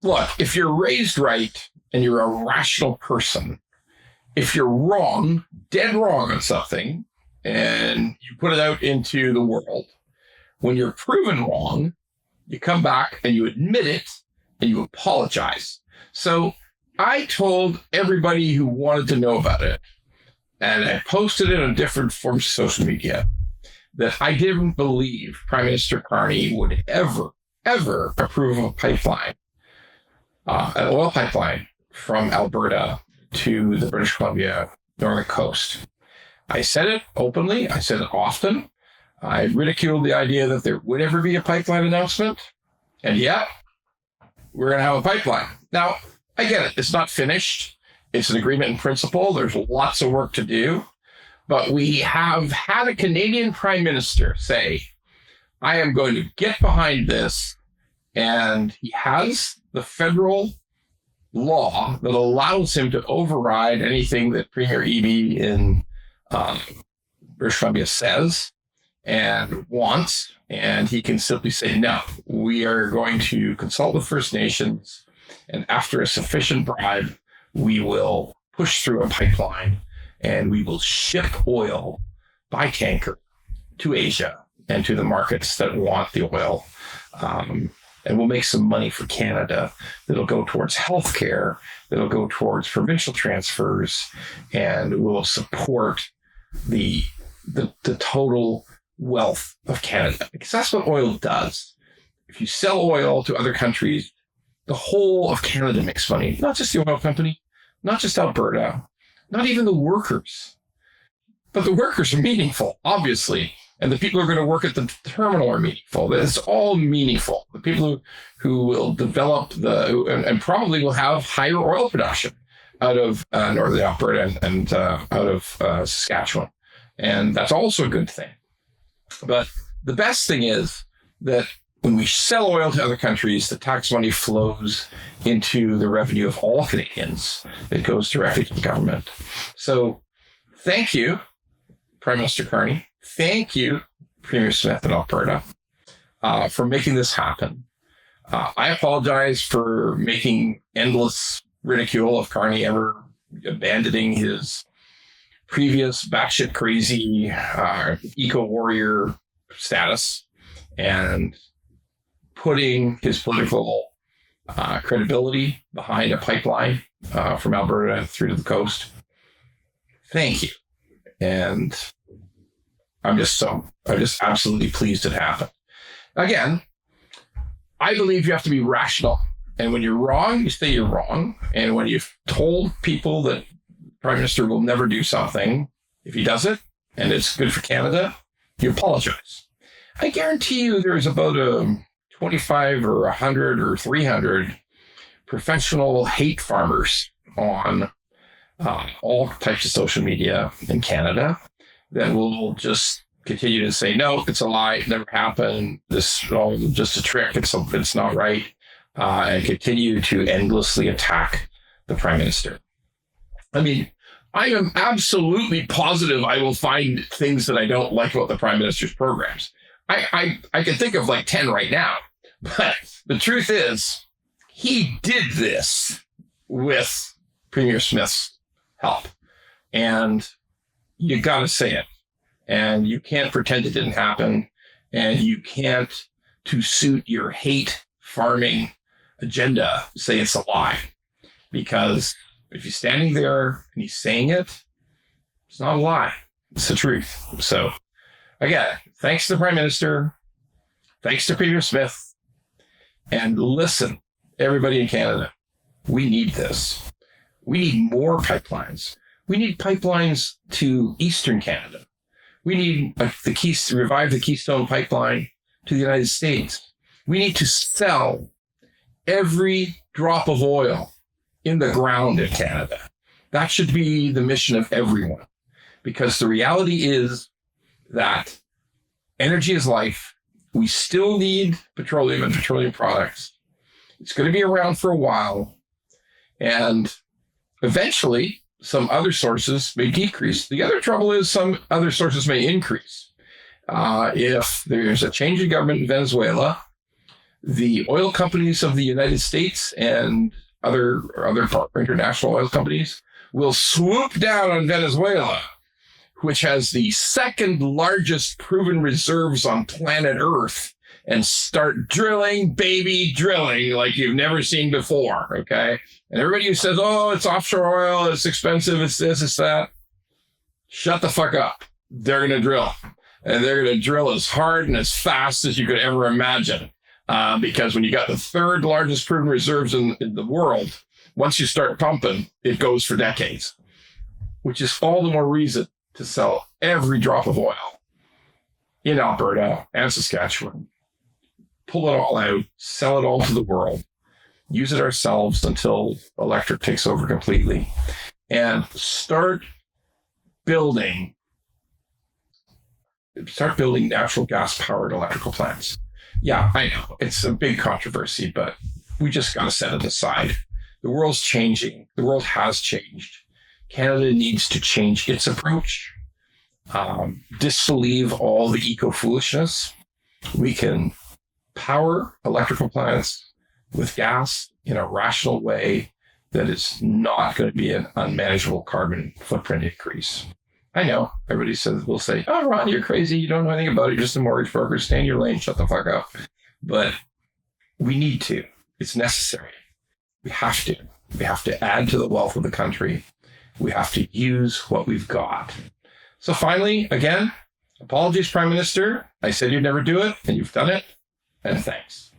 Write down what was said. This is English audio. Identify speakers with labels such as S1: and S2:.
S1: look, if you're raised right and you're a rational person, if you're wrong, dead wrong on something, and you put it out into the world, when you're proven wrong, you come back and you admit it and you apologize. So I told everybody who wanted to know about it, and I posted it on different forms of social media, that I didn't believe Prime Minister Carney would ever approve of a pipeline, an oil pipeline from Alberta to the British Columbia northern coast. I said it openly. I said it often. I ridiculed the idea that there would ever be a pipeline announcement. And yet, we're going to have a pipeline. Now, I get it. It's not finished. It's an agreement in principle. There's lots of work to do. But we have had a Canadian Prime Minister say, I am going to get behind this. And he has the federal law that allows him to override anything that Premier Eby in British Columbia says and wants. And he can simply say, no, we are going to consult with First Nations. And after a sufficient bribe, we will push through a pipeline and we will ship oil by tanker to Asia and to the markets that want the oil. And we'll make some money for Canada that'll go towards healthcare, that'll go towards provincial transfers, and will support the total wealth of Canada. Because that's what oil does. If you sell oil to other countries, the whole of Canada makes money. Not just the oil company, not just Alberta, not even the workers. But the workers are meaningful, obviously. And the people who are going to work at the terminal are meaningful. It's all meaningful. The people who will develop and probably will have higher oil production out of northern Alberta and out of Saskatchewan. And that's also a good thing. But the best thing is that when we sell oil to other countries, the tax money flows into the revenue of all Canadians. It goes directly to the government. So thank you, Prime Minister Carney. Thank you, Premier Smith in Alberta, for making this happen. I apologize for making endless ridicule of Carney ever abandoning his previous batshit crazy eco-warrior status and putting his political credibility behind a pipeline from Alberta through to the coast. Thank you. And I'm just absolutely pleased it happened. Again, I believe you have to be rational. And when you're wrong, you say you're wrong. And when you've told people that Prime Minister will never do something, if he does it and it's good for Canada, you apologize. I guarantee you there's about 25 or 100 or 300 professional hate farmers on all types of social media in Canada that will just continue to say, no, it's a lie, it never happened, this is all just a trick, it's not right, and continue to endlessly attack the Prime Minister. I mean, I am absolutely positive I will find things that I don't like about the Prime Minister's programs. I can think of like 10 right now, but the truth is, he did this with Premier Smith's help. And you got to say it. And you can't pretend it didn't happen. And you can't, to suit your hate farming agenda, say it's a lie. Because if he's standing there and he's saying it, it's not a lie. It's the truth. So, again, thanks to the Prime Minister. Thanks to Premier Smith. And listen, everybody in Canada, we need this. We need more pipelines. We need pipelines to Eastern Canada. We need revive the Keystone Pipeline to the United States. We need to sell every drop of oil in the ground in Canada. That should be the mission of everyone. Because the reality is that energy is life. We still need petroleum and petroleum products. It's going to be around for a while. And eventually, some other sources may decrease. The other trouble is some other sources may increase. If there's a change in government in Venezuela, the oil companies of the United States and other international oil companies will swoop down on Venezuela, which has the second largest proven reserves on planet Earth, and start drilling, baby, drilling like you've never seen before, okay? And everybody who says, oh, it's offshore oil, it's expensive, it's this, it's that, shut the fuck up. They're going to drill. And they're going to drill as hard and as fast as you could ever imagine. Because when you got the third largest proven reserves in the world, once you start pumping, it goes for decades, which is all the more reason to sell every drop of oil in Alberta and Saskatchewan. Pull it all out, sell it all to the world, use it ourselves until electric takes over completely, and start building natural gas powered electrical plants. Yeah, I know it's a big controversy, but we just got to set it aside. The world's changing. The world has changed. Canada needs to change its approach. Disbelieve all the eco-foolishness. We can power electrical plants with gas in a rational way that is not going to be an unmanageable carbon footprint increase. I know everybody will say, oh, Ron, you're crazy. You don't know anything about it. You're just a mortgage broker. Stay in your lane. Shut the fuck up. But we need to. It's necessary. We have to. We have to add to the wealth of the country. We have to use what we've got. So finally, again, apologies, Prime Minister. I said you'd never do it, and you've done it. And thanks.